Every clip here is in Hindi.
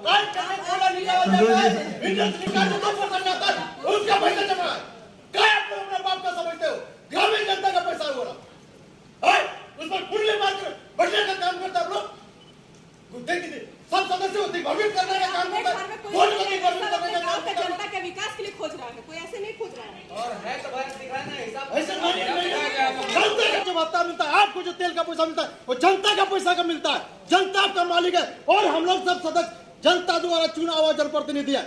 उसका पैसा जमा है, क्या आप लोग अपने बाप का समझते हो? ग्रामीण जनता का पैसा हो रहा है, उस पर कुंडली मार कर बढ़ने का काम करता आप लोग। सब सदस्य दिग्भ्रमित करने का काम करता है, वोट को दिग्भ्रमित करने का काम करता है। जनता के विकास के लिए खोज रहा है, कोई ऐसे नहीं खोज रहा है। और है तो भाई दिखाना हिसाब ऐसे जनता का जो भत्ता मिलता है, आपको जो तेल का पैसा मिलता है, वो जनता का पैसा का मिलता है। जनता का मालिक है और हम लोग सब सदस्य जनता द्वारा चुना हुआ जनप्रतिनिधि है।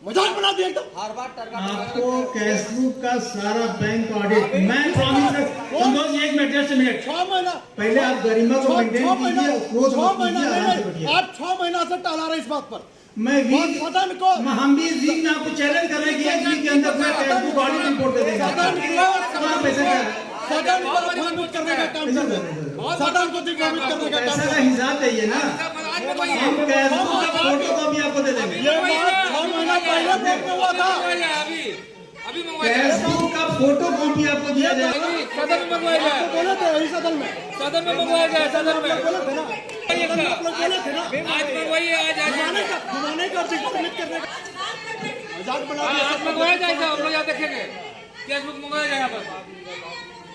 मजाक बना दिया एकदम। हर बार आपको कैशबुक का सारा बैंक ऑडिट मैं प्रॉमिस संतोष एक मिनट जस्ट मिनट 6 महीना पहले आप गरिमा को मेंटेन कीजिए, क्रोध मत कीजिए, आराम से बैठिए। आप 6 महीना से टाला रहे इस बात पर। मैं भी सदन को हम भी इस वीक में आपको चैलेंज कर रहे हैं कि एक वीक के अंदर पूरा कैशबुक ऑडिट रिपोर्ट दे देंगे। सदन को दिग्भ्रमित करने का काम कर रहे हैं। सदन को दिग्भ्रमित करने का काम पैसा का हिसाब चाहिए ना, हम कैशबुक का फोटो कॉपी आपको दे देंगे। ये बात 6 महीना पहले बोर्ड में हुआ था। कैशबुक का फोटो कॉपी आपको दिया जाएगा। सदन में मंगवाया जाए, बोले थे यही सदन में मंगवाया जाए, सदन में बोले थे ना, आप लोग बोले थे ना। आज मंगवाइए, आज घुमाने का दिग्भ्रमित करने का मजाक बना दिया। आज मंगवाया जाएगा, हम लोग यहाँ देखेंगे फेसबुक मंगवाया जाएगा बस।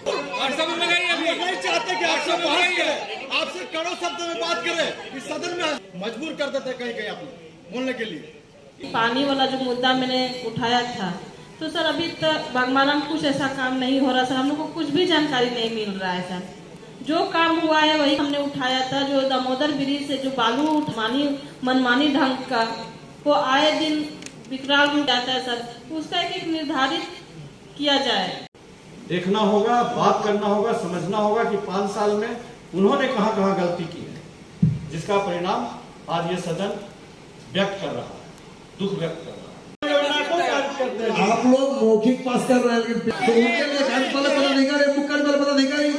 और सब मंगाइए अभी। नहीं चाहते कि आपसे बहस करें, आपसे कड़ो शब्द में बात करें, इस सदन में मजबूर कर देते कहीं कहीं आप लोग बोलने के लिए। पानी वाला जो मुद्दा मैंने उठाया था, तो सर अभी तक बागमारा में कुछ ऐसा काम नहीं हो रहा सर, हम लोग को कुछ भी जानकारी नहीं मिल रहा है सर। जो काम हुआ है वही हमने उठाया था। जो दामोदर ब्रिज से जो बालू मनमानी ढंग का वो आए दिन विकराल रूप जाता है सर, उसका एक निर्धारित किया जाए। देखना होगा, बात करना होगा, समझना होगा कि 5 साल में उन्होंने कहां कहां गलती की है, जिसका परिणाम आज ये सदन व्यक्त कर रहा है, दुख व्यक्त कर रहा है। आप लोग मौखिक पास कर रहे हैं, लेकिन तो उनके लिए पदाधिकारी मुख्य पदाधिकारी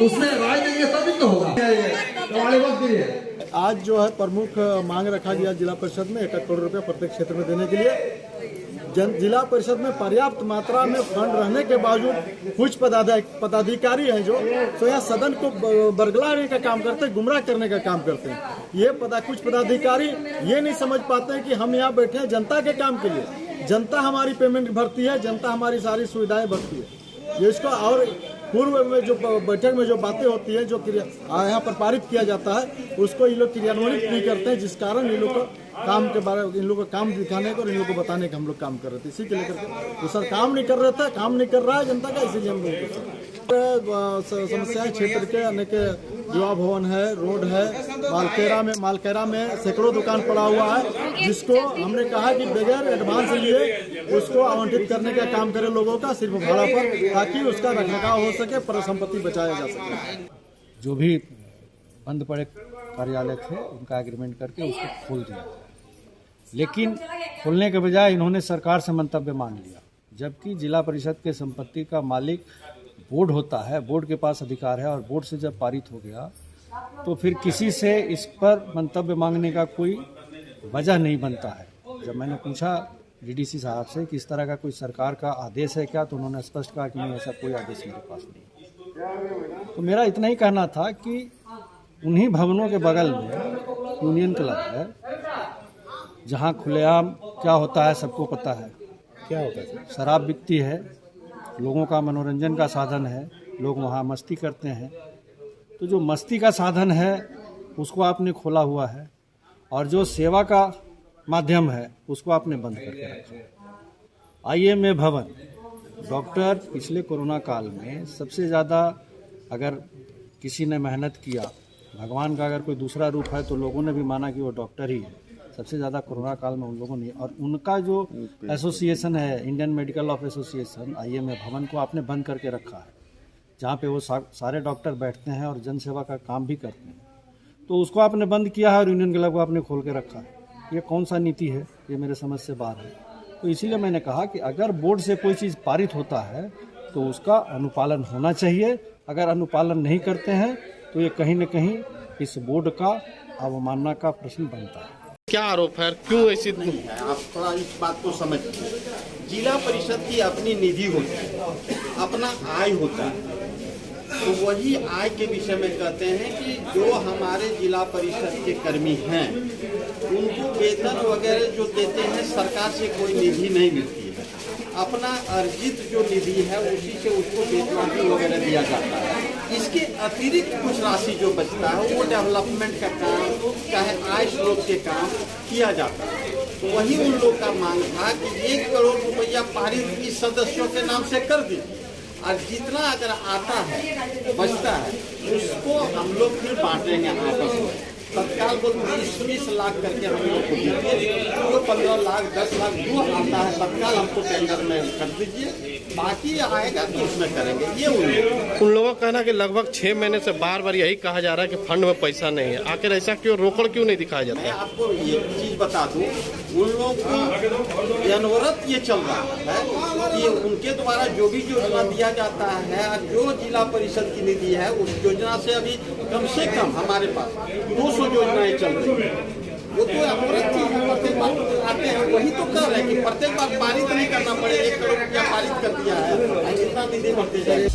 उसमें राय देंगे तभी तो होगा। आज जो है प्रमुख मांग रखा गया जिला परिषद में 1 करोड़ रुपए प्रत्येक क्षेत्र में देने के लिए। जिला परिषद में पर्याप्त मात्रा में फंड रहने के बावजूद कुछ पदाधिकारी हैं जो तो यहाँ सदन को बरगलाने का काम करते हैं, गुमराह करने का काम करते हैं। कुछ पदाधिकारी ये नहीं समझ पाते हैं कि हम यहाँ बैठे हैं जनता के काम के लिए। जनता हमारी पेमेंट भरती है, जनता हमारी सारी सुविधाएं भरती है। ये इसको और पूर्व में जो बैठक में जो बातें होती है, जो यहाँ पर पारित किया जाता है, उसको ये लोग क्रियान्वित नहीं करते हैं, जिस कारण इन लोग को काम के बारे में इन लोगों को काम दिखाने को और इन लोगों को बताने का हम लोग काम कर रहे थे। इसी के लेकर तो सर काम नहीं कर रहे थे, काम नहीं कर रहा है जनता का, इसीलिए हम लोग समस्याएं क्षेत्र के अनेक युवा भवन है, रोड है, मालखेरा में सैकड़ों दुकान पड़ा हुआ है, जिसको हमने कहा कि बगैर एडवांस लिए उसको आवंटित करने का काम करे लोगों का, सिर्फ भाड़ा पर, ताकि उसका रखरखाव हो सके, परिसंपत्ति बचाया जा सके। जो भी बंद पड़े कार्यालय थे उनका एग्रीमेंट करके उसको खोल दिया, लेकिन खोलने के बजाय इन्होंने सरकार से मंतव्य मांग लिया, जबकि जिला परिषद के संपत्ति का मालिक बोर्ड होता है, बोर्ड के पास अधिकार है, और बोर्ड से जब पारित हो गया तो फिर किसी से इस पर मंतव्य मांगने का कोई वजह नहीं बनता है। जब मैंने पूछा डीडीसी साहब से कि इस तरह का कोई सरकार का आदेश है क्या, तो उन्होंने स्पष्ट कहा कि नहीं, ऐसा कोई आदेश मेरे पास नहीं। तो मेरा इतना ही कहना था कि उन्हीं भवनों के बगल में यूनियन क्लब है, जहां खुलेआम क्या होता है सबको पता है। क्या होता है? शराब बिकती है, लोगों का मनोरंजन का साधन है, लोग वहां मस्ती करते हैं। तो जो मस्ती का साधन है उसको आपने खोला हुआ है, और जो सेवा का माध्यम है उसको आपने बंद करके रखा। IMA भवन डॉक्टर पिछले कोरोना काल में सबसे ज़्यादा, अगर किसी ने मेहनत किया, भगवान का अगर कोई दूसरा रूप है तो लोगों ने भी माना कि वो डॉक्टर ही है, सबसे ज़्यादा कोरोना काल में उन लोगों ने, और उनका जो एसोसिएशन है Indian medical of association IMA भवन को आपने बंद करके रखा है, जहाँ पे वो सारे डॉक्टर बैठते हैं और जनसेवा का काम भी करते हैं। तो उसको आपने बंद किया है और यूनियन क्लब को आपने खोल के रखा है। ये कौन सा नीति है? ये मेरे समझ से बाहर है। तो इसीलिए मैंने कहा कि अगर बोर्ड से कोई चीज़ पारित होता है तो उसका अनुपालन होना चाहिए। अगर अनुपालन नहीं करते हैं तो ये कहीं न कहीं इस बोर्ड का अवमानना का प्रश्न बनता है। क्या आरोप है, क्यों ऐसी नहीं है? आप थोड़ा इस बात को समझिए। जिला परिषद की अपनी निधि होती है, अपना आय होता है, तो वही आय के विषय में कहते हैं कि जो हमारे जिला परिषद के कर्मी हैं उनको वेतन वगैरह जो देते हैं सरकार से कोई निधि नहीं मिलती है, अपना अर्जित जो निधि है उसी से उसको वेतन वगैरह दिया जाता है। इसके अतिरिक्त कुछ राशि जो बचता है वो डेवलपमेंट का काम चाहे आय स्रोत के काम किया जाता है। तो वही उन लोग का मांग था कि 1 करोड़ रुपया पारित इस सदस्यों के नाम से कर दीजिए, और जितना अगर आता है बचता है उसको हम लोग फिर बांटेंगे आपस में। तत्काल बोलते 20 लाख करके हम लोग को दीजिए, तो 15 लाख 10 लाख जो आता है तत्काल हमको टेंडर में कर दीजिए, बाकी आएगा तो उसमें करेंगे। ये उन लोगों का कहना है कि लगभग 6 महीने से बार बार यही कहा जा रहा है कि फंड में पैसा नहीं है, आखिर ऐसा क्यों रोकड़ क्यों नहीं दिखाया जाता मैं है? आपको ये चीज बता दूं, उन लोगों को अनवरत ये चल रहा है कि उनके द्वारा जो भी योजना दिया जाता है, जो जिला परिषद की निधि है उस योजना से अभी कम से कम हमारे पास 200 योजनाएं चल रही है। वो तो अमृत चीज है, प्रत्येक बार आते हैं वही तो कर रहे हैं कि प्रत्येक बार पारित नहीं करना पड़े। 1 करोड़ रुपया पारित कर दिया है, कितना निधि बढ़ते जाएगा।